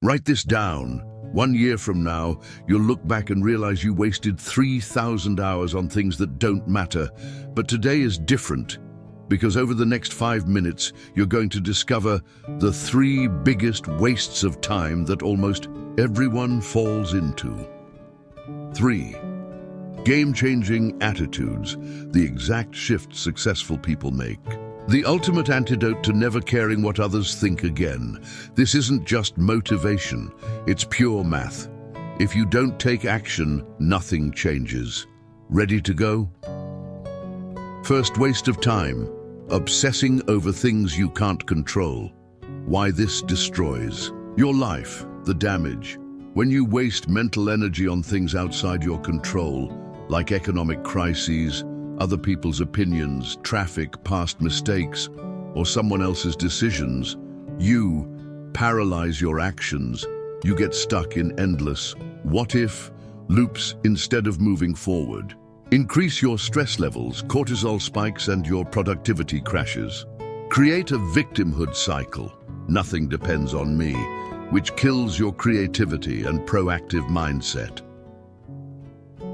Write this down. 1 year from now, you'll look back and realize you wasted 3,000 hours on things that don't matter. But today is different, because over the next 5 minutes, you're going to discover the 3 biggest wastes of time that almost everyone falls into. 3. Game-changing attitudes, the exact shift successful people make. The ultimate antidote to never caring what others think again. This isn't just motivation, it's pure math. If you don't take action, nothing changes. Ready to go? First waste of time, obsessing over things you can't control. Why this destroys your life, the damage. When you waste mental energy on things outside your control, like economic crises, other people's opinions, traffic, past mistakes, or someone else's decisions, you paralyze your actions. You get stuck in endless what-if loops instead of moving forward. Increase your stress levels, cortisol spikes, and your productivity crashes. Create a victimhood cycle, nothing depends on me, which kills your creativity and proactive mindset.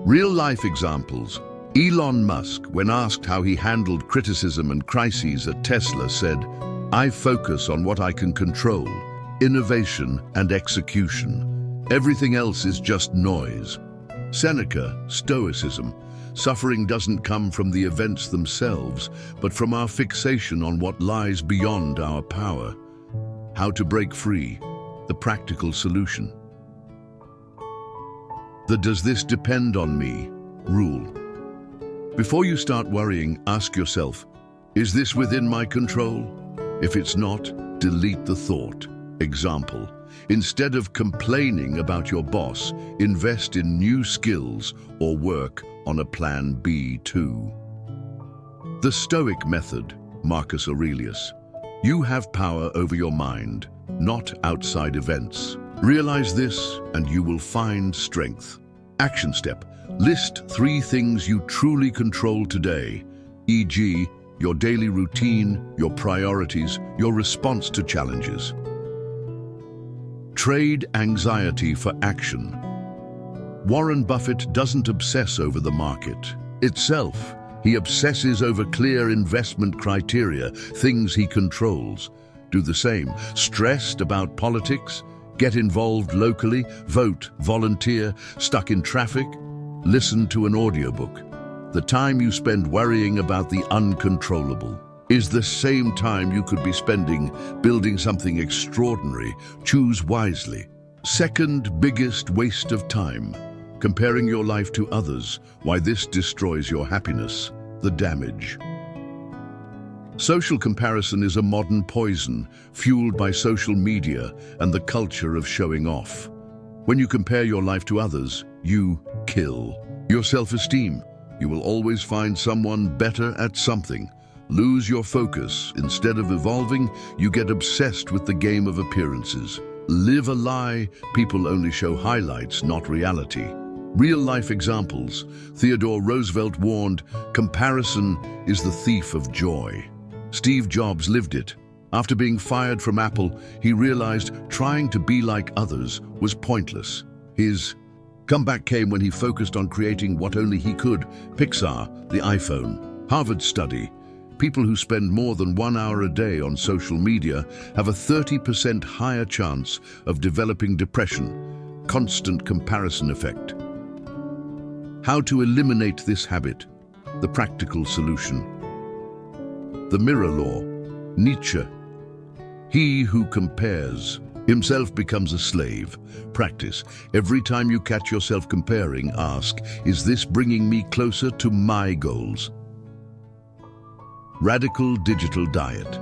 Real-life examples. Elon Musk, when asked how he handled criticism and crises at Tesla, said, "I focus on what I can control, innovation and execution. Everything else is just noise." Seneca, Stoicism. Suffering doesn't come from the events themselves, but from our fixation on what lies beyond our power. How to break free, the practical solution. The "does this depend on me" rule. Before you start worrying, ask yourself, is this within my control? If it's not, delete the thought. Example, instead of complaining about your boss, invest in new skills or work on a plan B too. The Stoic method, Marcus Aurelius. You have power over your mind, not outside events. Realize this and you will find strength. Action step. List 3 things you truly control today, e.g., your daily routine, your priorities, your response to challenges. Trade anxiety for action. Warren Buffett doesn't obsess over the market itself. He obsesses over clear investment criteria, things he controls. Do the same. Stressed about politics? Get involved locally, vote, volunteer, stuck in traffic? Listen to an audiobook. The time you spend worrying about the uncontrollable is the same time you could be spending building something extraordinary. Choose wisely. Second biggest waste of time, comparing your life to others. Why this destroys your happiness, the damage. Social comparison is a modern poison, fueled by social media and the culture of showing off. When you compare your life to others, you kill your self-esteem. You will always find someone better at something. Lose your focus. Instead of evolving, you get obsessed with the game of appearances. Live a lie. People only show highlights, not reality. Real-life examples. Theodore Roosevelt warned, "Comparison is the thief of joy." Steve Jobs lived it. After being fired from Apple, he realized trying to be like others was pointless. His comeback came when he focused on creating what only he could. Pixar, the iPhone. Harvard study. People who spend more than 1 hour a day on social media have a 30% higher chance of developing depression. Constant comparison effect. How to eliminate this habit? The practical solution. The mirror law. Nietzsche. He who compares himself becomes a slave. Practice. Every time you catch yourself comparing, ask, is this bringing me closer to my goals? Radical digital diet.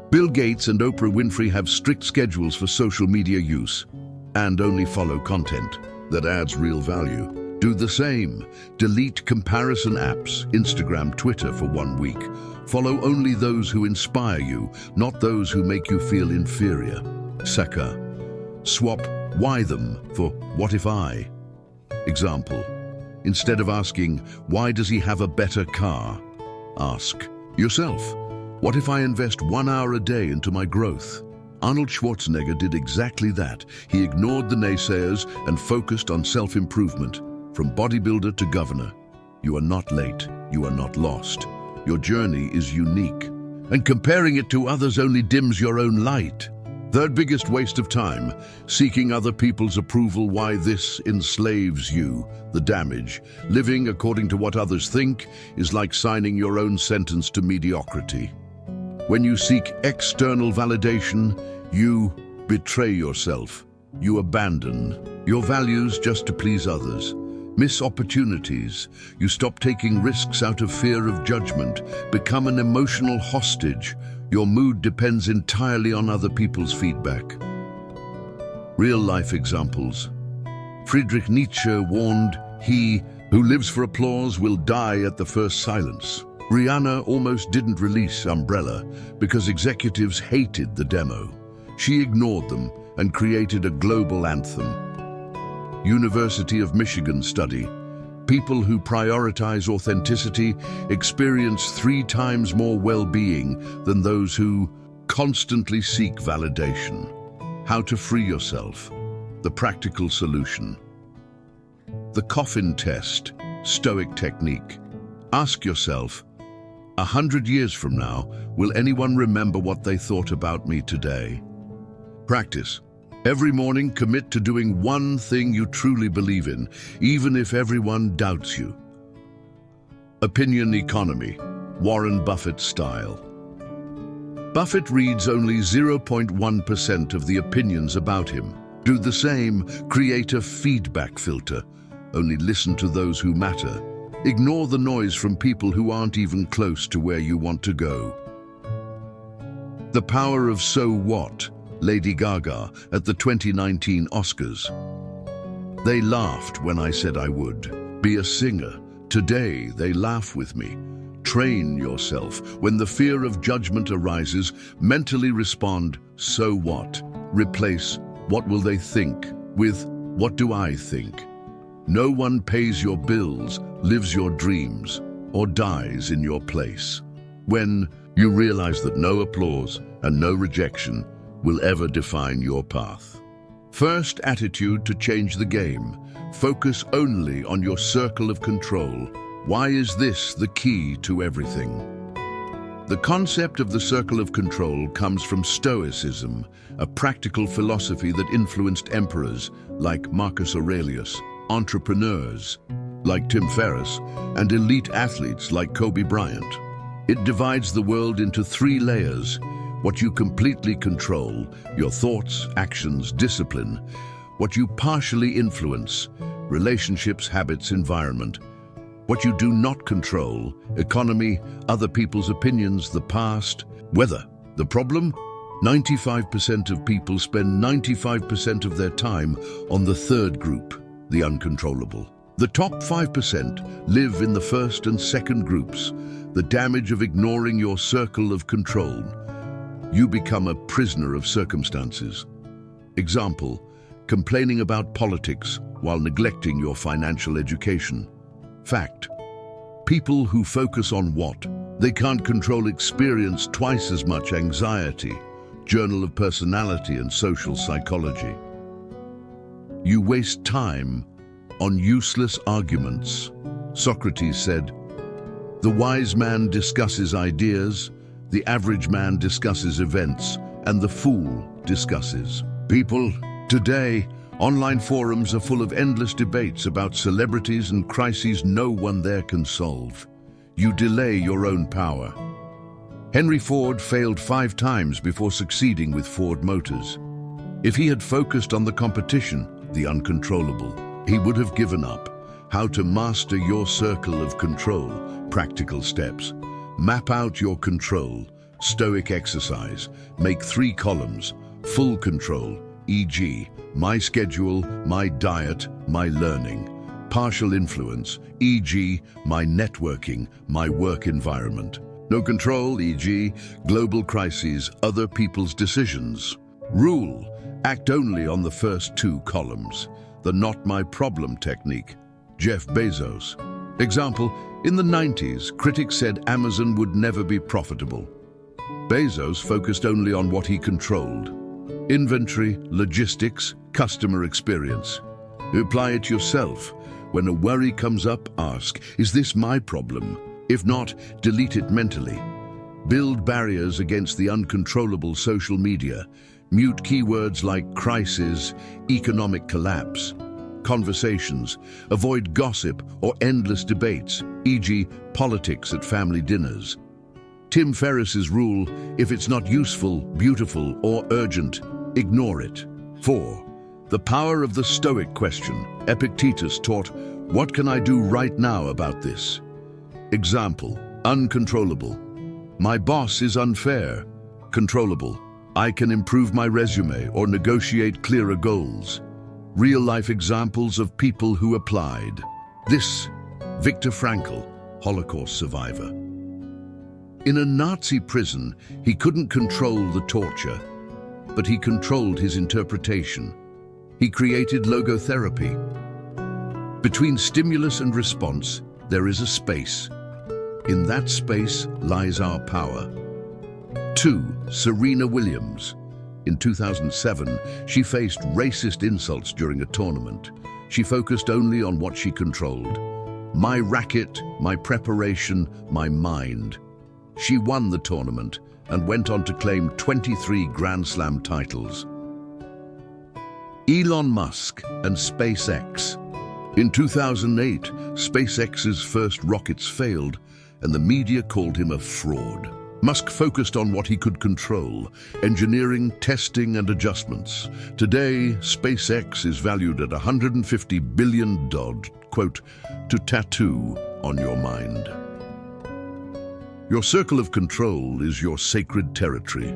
Bill Gates and Oprah Winfrey have strict schedules for social media use and only follow content that adds real value. Do the same. Delete comparison apps, Instagram, Twitter for 1 week. Follow only those who inspire you, not those who make you feel inferior. Second, swap "why them" for "what if I?" Example, instead of asking, "Why does he have a better car?" ask yourself, "What if I invest 1 hour a day into my growth?" Arnold Schwarzenegger did exactly that. He ignored the naysayers and focused on self-improvement. From bodybuilder to governor, you are not late, you are not lost. Your journey is unique, and comparing it to others only dims your own light. Third biggest waste of time, seeking other people's approval. Why this enslaves you. The damage. Living according to what others think is like signing your own sentence to mediocrity. When you seek external validation, you betray yourself. You abandon your values just to please others. Miss opportunities. You stop taking risks out of fear of judgment, become an emotional hostage. Your mood depends entirely on other people's feedback. Real-life examples. Friedrich Nietzsche warned, "He who lives for applause will die at the first silence." Rihanna almost didn't release Umbrella because executives hated the demo. She ignored them and created a global anthem. University of Michigan study. People who prioritize authenticity experience 3 times more well-being than those who constantly seek validation. How to free yourself. The practical solution. The coffin test, Stoic technique. Ask yourself, 100 years from now, will anyone remember what they thought about me today? Practice. Every morning, commit to doing one thing you truly believe in, even if everyone doubts you. Opinion economy, Warren Buffett style. Buffett reads only 0.1% of the opinions about him. Do the same, create a feedback filter. Only listen to those who matter. Ignore the noise from people who aren't even close to where you want to go. The power of so what? Lady Gaga at the 2019 Oscars. They laughed when I said I would be a singer. Today they laugh with me. Train yourself. When the fear of judgment arises, mentally respond, so what? Replace what will they think with what do I think? No one pays your bills, lives your dreams, or dies in your place. When you realize that no applause and no rejection will ever define your path. First attitude to change the game. Focus only on your circle of control. Why is this the key to everything? The concept of the circle of control comes from Stoicism, a practical philosophy that influenced emperors like Marcus Aurelius, entrepreneurs like Tim Ferriss, and elite athletes like Kobe Bryant. It divides the world into 3 layers. What you completely control, your thoughts, actions, discipline. What you partially influence, relationships, habits, environment. What you do not control, economy, other people's opinions, the past, weather. The problem? 95% of people spend 95% of their time on the third group, the uncontrollable. The top 5% live in the first and second groups, the damage of ignoring your circle of control. You become a prisoner of circumstances. Example, complaining about politics while neglecting your financial education. Fact, people who focus on what they can't control experience twice as much anxiety. Journal of Personality and Social Psychology. You waste time on useless arguments. Socrates said, "The wise man discusses ideas, the average man discusses events, and the fool discusses people." Today, online forums are full of endless debates about celebrities and crises no one there can solve. You delay your own power. Henry Ford failed 5 times before succeeding with Ford Motors. If he had focused on the competition, the uncontrollable, he would have given up. How to master your circle of control. Practical steps. Map out your control. Stoic exercise. Make 3 columns. Full control, e.g., my schedule, my diet, my learning. Partial influence, e.g., my networking, my work environment. No control, e.g., global crises, other people's decisions. Rule, act only on the first 2 columns. The not my problem technique. Jeff Bezos. Example, in the 90s, critics said Amazon would never be profitable. Bezos focused only on what he controlled. Inventory, logistics, customer experience. Apply it yourself. When a worry comes up, ask, is this my problem? If not, delete it mentally. Build barriers against the uncontrollable social media. Mute keywords like crisis, economic collapse. Conversations. Avoid gossip or endless debates, e.g. politics at family dinners. Tim Ferriss's rule, if it's not useful, beautiful, or urgent, ignore it. 4. The power of the Stoic question. Epictetus taught, what can I do right now about this? Example, uncontrollable. My boss is unfair. Controllable. I can improve my resume or negotiate clearer goals. Real-life examples of people who applied. This, Viktor Frankl, Holocaust survivor. In a Nazi prison, he couldn't control the torture, but he controlled his interpretation. He created logotherapy. Between stimulus and response, there is a space. In that space lies our power. 2. Serena Williams. In 2007, she faced racist insults during a tournament. She focused only on what she controlled. My racket, my preparation, my mind. She won the tournament and went on to claim 23 Grand Slam titles. Elon Musk and SpaceX. In 2008, SpaceX's first rockets failed, and the media called him a fraud. Musk focused on what he could control, engineering, testing, and adjustments. Today, SpaceX is valued at $150 billion, quote, to tattoo on your mind. Your circle of control is your sacred territory.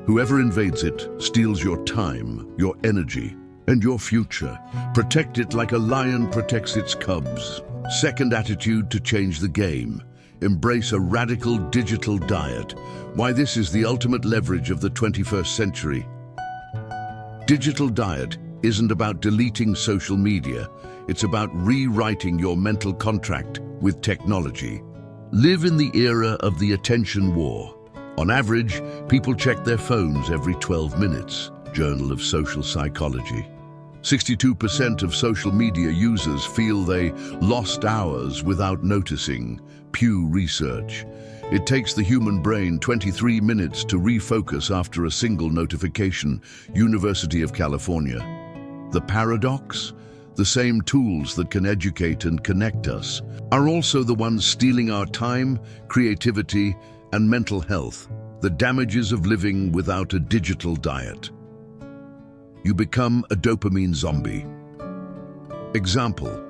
Whoever invades it steals your time, your energy, and your future. Protect it like a lion protects its cubs. Second attitude to change the game. Embrace a radical digital diet. Why this is the ultimate leverage of the 21st century. Digital diet isn't about deleting social media. It's about rewriting your mental contract with technology. Live in the era of the attention war. On average, people check their phones every 12 minutes. Journal of Social Psychology. 62% of social media users feel they lost hours without noticing. Pew Research. It takes the human brain 23 minutes to refocus after a single notification. University of California. The paradox? The same tools that can educate and connect us are also the ones stealing our time, creativity, and mental health. The damages of living without a digital diet. You become a dopamine zombie. Example.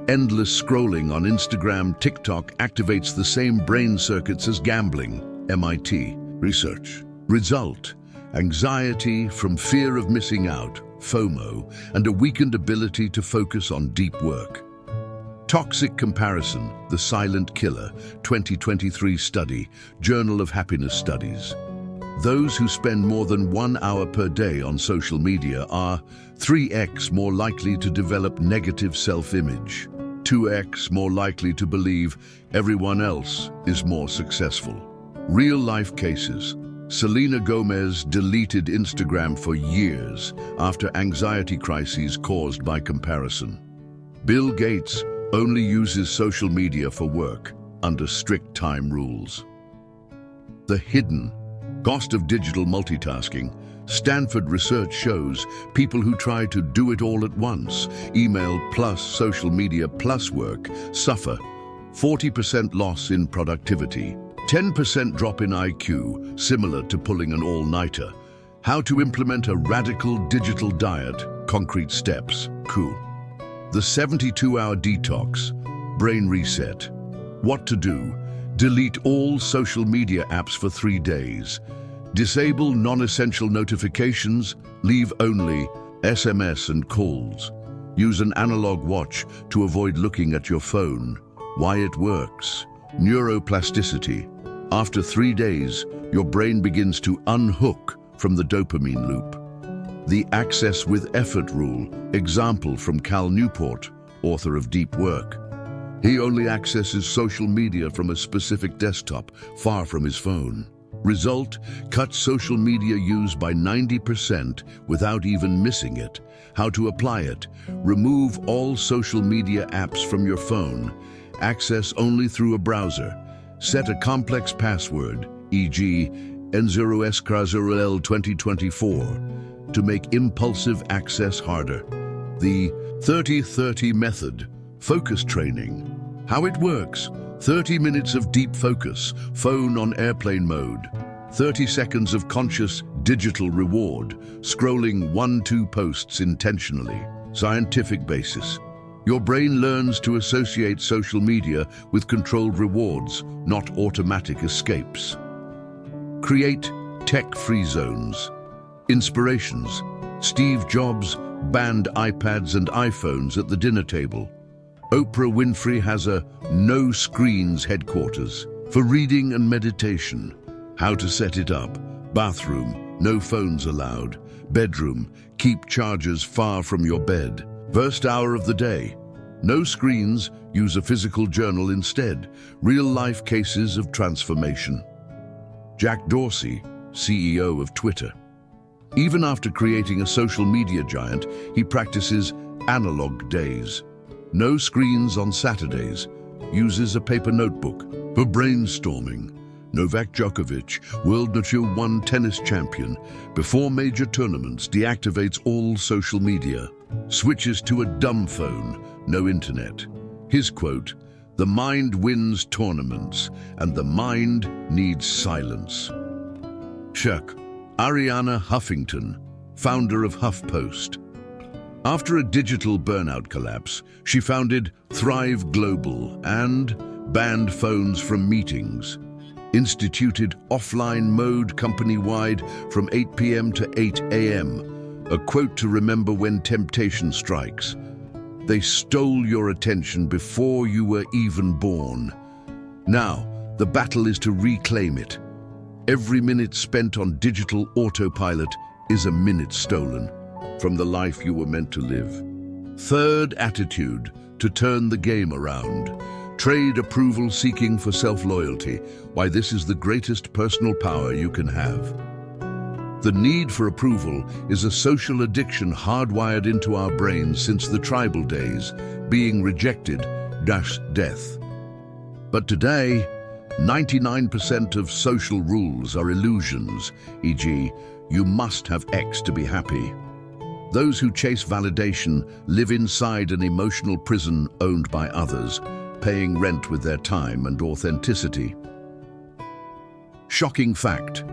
Endless scrolling on Instagram, TikTok activates the same brain circuits as gambling. MIT research. Result: anxiety from fear of missing out, FOMO, and a weakened ability to focus on deep work. Toxic comparison, the silent killer, 2023 study, Journal of Happiness Studies. Those who spend more than 1 hour per day on social media are 3x more likely to develop negative self-image, 2x more likely to believe everyone else is more successful. Real-life cases. Selena Gomez deleted Instagram for years after anxiety crises caused by comparison. Bill Gates only uses social media for work under strict time rules. The hidden cost of digital multitasking. Stanford research shows people who try to do it all at once, email plus social media plus work, suffer 40% loss in productivity, 10% drop in IQ, similar to pulling an all-nighter. How to implement a radical digital diet, concrete steps, cool. The 72-hour detox, brain reset. What to do? Delete all social media apps for 3 days. Disable non-essential notifications, leave only SMS and calls. Use an analog watch to avoid looking at your phone. Why it works. Neuroplasticity. After 3 days, your brain begins to unhook from the dopamine loop. The access with effort rule, example from Cal Newport, author of Deep Work. He only accesses social media from a specific desktop, far from his phone. Result, cut social media use by 90% without even missing it. How to apply it? Remove all social media apps from your phone. Access only through a browser. Set a complex password, e.g. N0SCR0L 2024, to make impulsive access harder. The 30-30 method, focus training. How it works: 30 minutes of deep focus, phone on airplane mode. 30 seconds of conscious digital reward, scrolling 1-2 posts intentionally. Scientific basis. Your brain learns to associate social media with controlled rewards, not automatic escapes. Create tech-free zones. Inspirations. Steve Jobs banned iPads and iPhones at the dinner table. Oprah Winfrey has a no screens headquarters for reading and meditation. How to set it up: bathroom, no phones allowed. Bedroom, keep chargers far from your bed. First hour of the day, no screens, use a physical journal instead. Real-life cases of transformation. Jack Dorsey, CEO of Twitter. Even after creating a social media giant, he practices analog days. No screens on Saturdays. Uses a paper notebook. For brainstorming, Novak Djokovic, World #1 tennis champion, before major tournaments deactivates all social media. Switches to a dumb phone, no internet. His quote: "The mind wins tournaments, and the mind needs silence." Shirk. Ariana Huffington, founder of HuffPost. After a digital burnout collapse, she founded Thrive Global and banned phones from meetings. Instituted offline mode company-wide from 8 p.m. to 8 a.m. A quote to remember when temptation strikes: "They stole your attention before you were even born. Now, the battle is to reclaim it. Every minute spent on digital autopilot is a minute stolen from the life you were meant to live." Third attitude, to turn the game around. Trade approval seeking for self-loyalty. Why this is the greatest personal power you can have. The need for approval is a social addiction hardwired into our brains since the tribal days. Being rejected dash death. But today, 99% of social rules are illusions, e.g., you must have X to be happy. Those who chase validation live inside an emotional prison owned by others, paying rent with their time and authenticity. Shocking fact.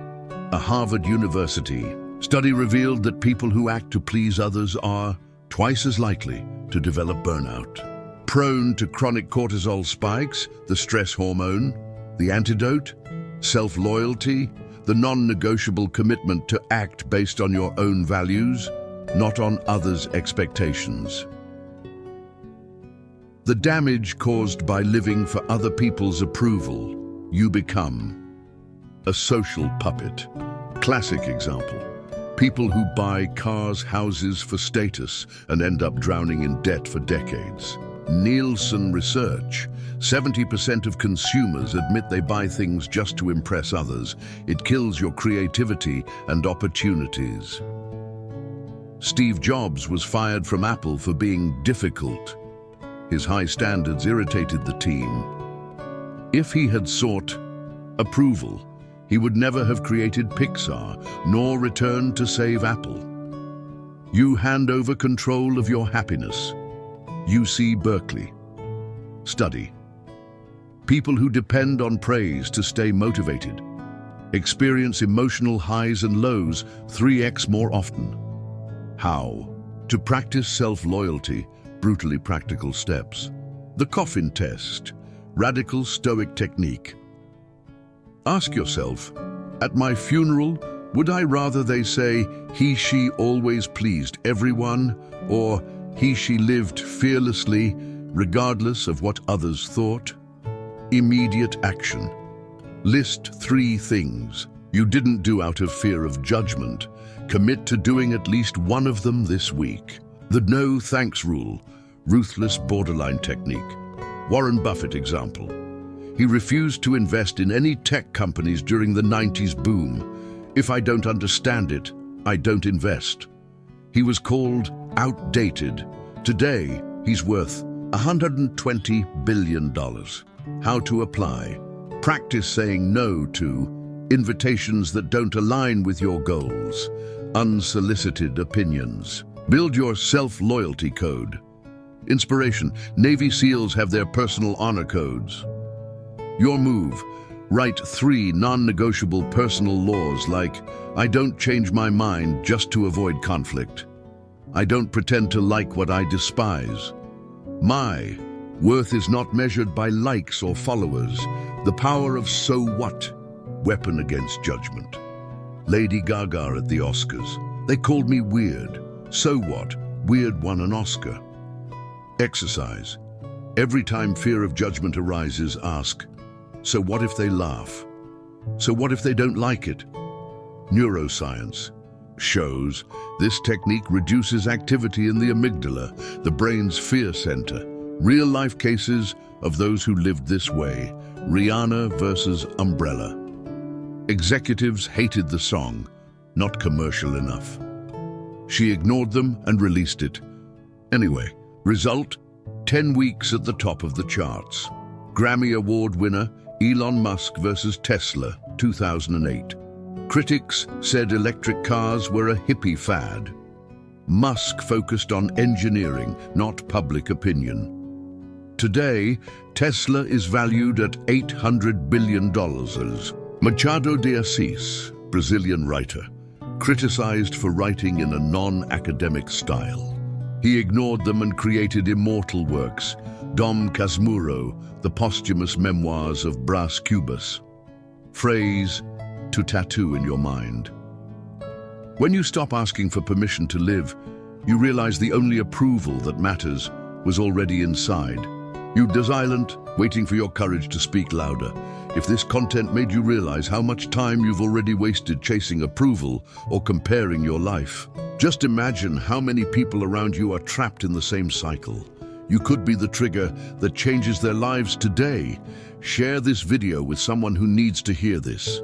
A Harvard University study revealed that people who act to please others are twice as likely to develop burnout. Prone to chronic cortisol spikes, the stress hormone. The antidote? Self-loyalty, the non-negotiable commitment to act based on your own values, not on others' expectations. The damage caused by living for other people's approval. You become a social puppet. Classic example. People who buy cars, houses for status and end up drowning in debt for decades. Nielsen research. 70% of consumers admit they buy things just to impress others. It kills your creativity and opportunities. Steve Jobs was fired from Apple for being difficult. His high standards irritated the team. If he had sought approval, he would never have created Pixar, nor returned to save Apple. You hand over control of your happiness. UC Berkeley. Study. People who depend on praise to stay motivated experience emotional highs and lows 3x more often. How? To practice self-loyalty, brutally practical steps. The coffin test, radical stoic technique. Ask yourself, at my funeral, would I rather they say, he, she always pleased everyone, or he, she lived fearlessly, regardless of what others thought? Immediate action. List 3 things you didn't do out of fear of judgment. Commit to doing at least one of them this week. The no thanks rule, ruthless borderline technique. Warren Buffett example. He refused to invest in any tech companies during the 90s boom. If I don't understand it, I don't invest. He was called outdated. Today, he's worth $120 billion. How to apply? Practice saying no to invitations that don't align with your goals, unsolicited opinions. Build your self-loyalty code. Inspiration. Navy SEALs have their personal honor codes. Your move. Write 3 non-negotiable personal laws like, I don't change my mind just to avoid conflict. I don't pretend to like what I despise. My worth is not measured by likes or followers. The power of so what? Weapon against judgment. Lady Gaga at the Oscars. They called me weird. So what? Weird won an Oscar. Exercise. Every time fear of judgment arises, ask, so what if they laugh? So what if they don't like it? Neuroscience shows this technique reduces activity in the amygdala, the brain's fear center. Real-life cases of those who lived this way. Rihanna versus Umbrella. Executives hated the song, not commercial enough. She ignored them and released it. Anyway, result, 10 weeks at the top of the charts. Grammy Award winner, Elon Musk versus Tesla, 2008. Critics said electric cars were a hippie fad. Musk focused on engineering, not public opinion. Today, Tesla is valued at $800 billion. Machado de Assis, Brazilian writer, criticized for writing in a non-academic style. He ignored them and created immortal works. Dom Casmurro, the posthumous memoirs of Brás Cubas. Phrase, to tattoo in your mind. When you stop asking for permission to live, you realize the only approval that matters was already inside. You silent, waiting for your courage to speak louder. If this content made you realize how much time you've already wasted chasing approval or comparing your life, just imagine how many people around you are trapped in the same cycle. You could be the trigger that changes their lives today. Share this video with someone who needs to hear this.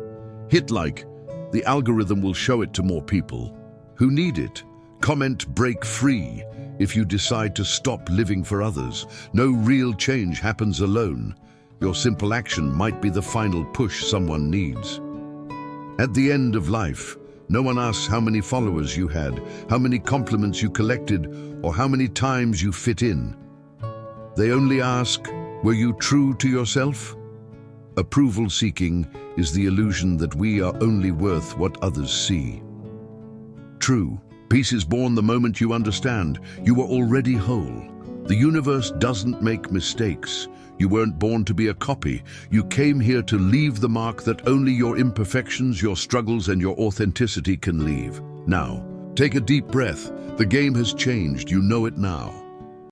Hit like. The algorithm will show it to more people who need it. Comment break free if you decide to stop living for others. No real change happens alone. Your simple action might be the final push someone needs. At the end of life, no one asks how many followers you had, how many compliments you collected, or how many times you fit in. They only ask, were you true to yourself? Approval seeking is the illusion that we are only worth what others see. True. Peace is born the moment you understand you are already whole. The universe doesn't make mistakes. You weren't born to be a copy. You came here to leave the mark that only your imperfections, your struggles, and your authenticity can leave. Now, take a deep breath. The game has changed. You know it now.